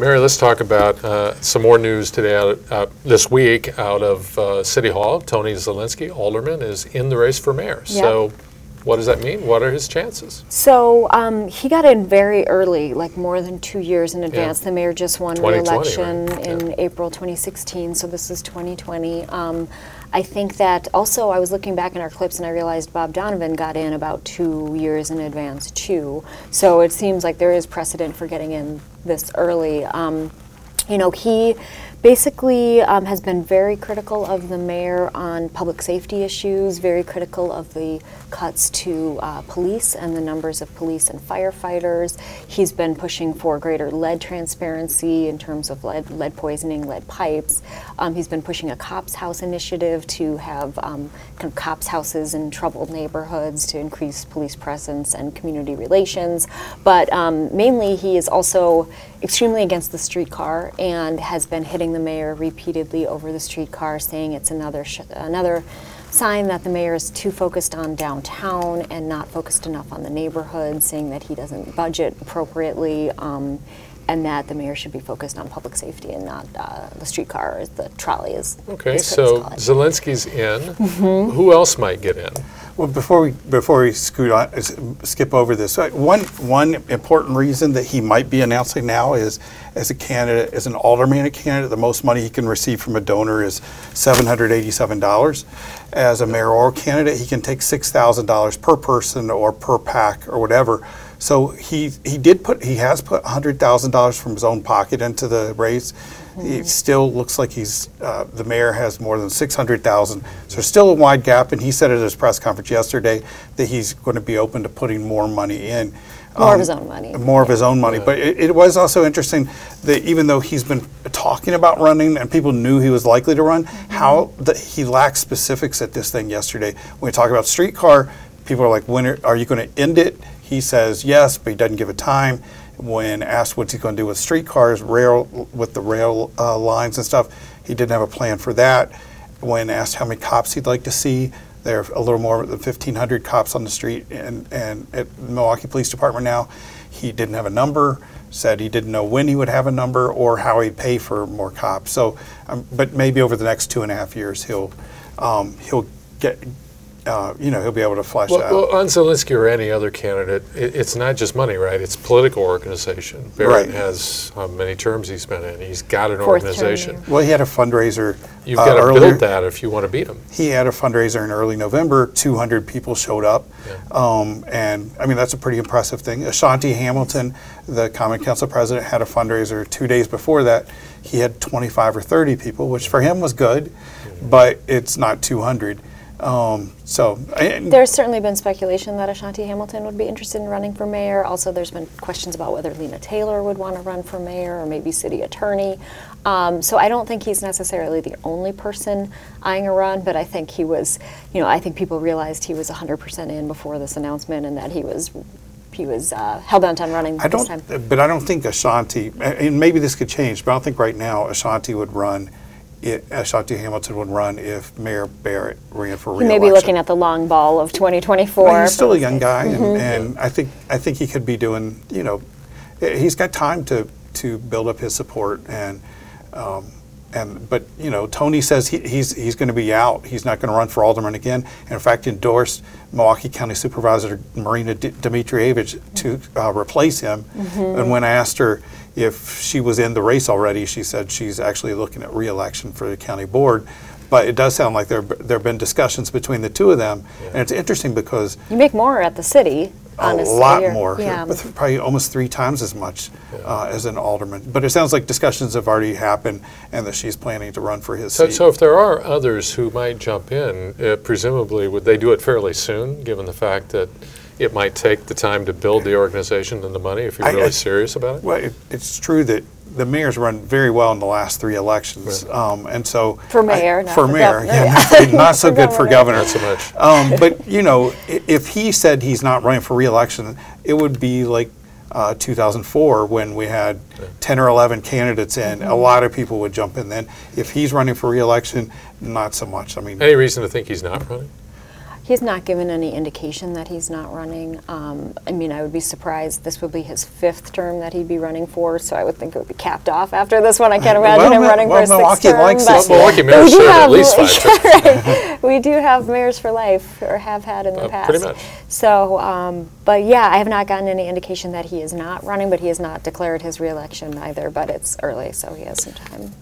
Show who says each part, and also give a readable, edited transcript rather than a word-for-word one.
Speaker 1: Mary, let's talk about some more news today, this week, out of City Hall. Tony Zielinski, alderman, is in the race for mayor. Yep. So what does that mean? What are his chances?
Speaker 2: So he got in very early, like more than 2 years in advance. Yeah. The mayor just won re-election in April 2016, so this is 2020. I think that also I was looking back in our clips and I realized Bob Donovan got in about 2 years in advance too. So it seems like there is precedent for getting in this early. You know, he basically has been very critical of the mayor on public safety issues, very critical of the cuts to police and the numbers of police and firefighters. He's been pushing for greater lead transparency in terms of lead poisoning, lead pipes. He's been pushing a cops house initiative to have kind of cops houses in troubled neighborhoods to increase police presence and community relations. But mainly he is also extremely against the streetcar and has been hitting the mayor repeatedly over the streetcar, saying it's another sign that the mayor is too focused on downtown and not focused enough on the neighborhood, saying that he doesn't budget appropriately, and that the mayor should be focused on public safety and not the streetcar, as the trolley is.
Speaker 1: Okay, so Zielinski's in. Mm-hmm. Who else might get in?
Speaker 3: Well, before we skip over this, one important reason that he might be announcing now is, as a candidate, as an alderman candidate, the most money he can receive from a donor is $787. As a mayoral candidate, he can take $6,000 per person or per PAC or whatever. So he has put $100,000 from his own pocket into the race. It still looks like the mayor has more than $600,000. So there's still a wide gap, and he said at his press conference yesterday that he's going to be open to putting more money in.
Speaker 2: More of his own money.
Speaker 3: More of his own money. But it was also interesting that even though he's been talking about running and people knew he was likely to run, how he lacked specifics at this thing yesterday. When we talk about streetcar, people are like, when are you going to end it? He says yes, but he doesn't give a time. When asked what he's going to do with streetcars, with the rail lines and stuff, he didn't have a plan for that. When asked how many cops he'd like to see, there are a little more than 1,500 cops on the street and at the Milwaukee Police Department now. He didn't have a number, said he didn't know when he would have a number or how he'd pay for more cops. So, but maybe over the next 2.5 years he'll get. He'll be able to flesh out.
Speaker 1: Well, on Zielinski or any other candidate, it's not just money, right? It's political organization. Barrett has how many terms he's been in. He's got an organization.
Speaker 3: Well, he had a fundraiser.
Speaker 1: You've got to build that if you want to beat him.
Speaker 3: He had a fundraiser in early November. 200 people showed up. Yeah. And, I mean, that's a pretty impressive thing. Ashanti Hamilton, the Common Council president, had a fundraiser 2 days before that. He had 25 or 30 people, which for him was good, but it's not 200.
Speaker 2: There's certainly been speculation that Ashanti Hamilton would be interested in running for mayor. Also, there's been questions about whether Lena Taylor would want to run for mayor or maybe city attorney. So I don't think he's necessarily the only person eyeing a run, but I think he was, I think people realized he was 100% in before this announcement and that he was hell-bent on running this time.
Speaker 3: But I don't think Ashanti, and maybe this could change, but I don't think right now Ashanti would run. Ashanti Hamilton would run if Mayor Barrett ran for re-election.
Speaker 2: He may be looking at the long ball of 2024.
Speaker 3: Well, he's still a young guy, and I think he could be doing. He's got time to build up his support, but Tony says he's going to be out. He's not going to run for alderman again, and in fact endorsed Milwaukee County Supervisor Marina Dimitrievich to replace him. And when I asked her if she was in the race already, she said she's actually looking at re-election for the county board. But it does sound like there have been discussions between the two of them, and it's interesting because
Speaker 2: you make more at the city. Honestly,
Speaker 3: a lot more,
Speaker 2: yeah.
Speaker 3: Probably almost 3 times as much as an alderman. But it sounds like discussions have already happened, and that she's planning to run for his seat.
Speaker 1: So if there are others who might jump in, presumably would they do it fairly soon, given the fact that it might take the time to build the organization and the money if you're really serious about it?
Speaker 3: Well, it's true that the mayor's run very well in the last 3 elections, and so
Speaker 2: for mayor, not
Speaker 3: for mayor, not so good for governor.
Speaker 1: Not so much.
Speaker 3: But if he said he's not running for re-election, it would be like 2004 when we had 10 or 11 candidates in. A lot of people would jump in then. If he's running for re-election, not so much. I mean,
Speaker 1: any reason to think he's not running?
Speaker 2: He's not given any indication that he's not running. I mean, I would be surprised. This would be his 5th term that he'd be running for, so I would think it would be capped off after this one. I can't imagine him running for a 6th term.
Speaker 1: Milwaukee mayors serve at least 5 terms.
Speaker 2: Right. We do have mayors for life, or have had in the past.
Speaker 1: Pretty much.
Speaker 2: So, but yeah, I have not gotten any indication that he is not running, but he has not declared his re-election either, but it's early, so he has some time.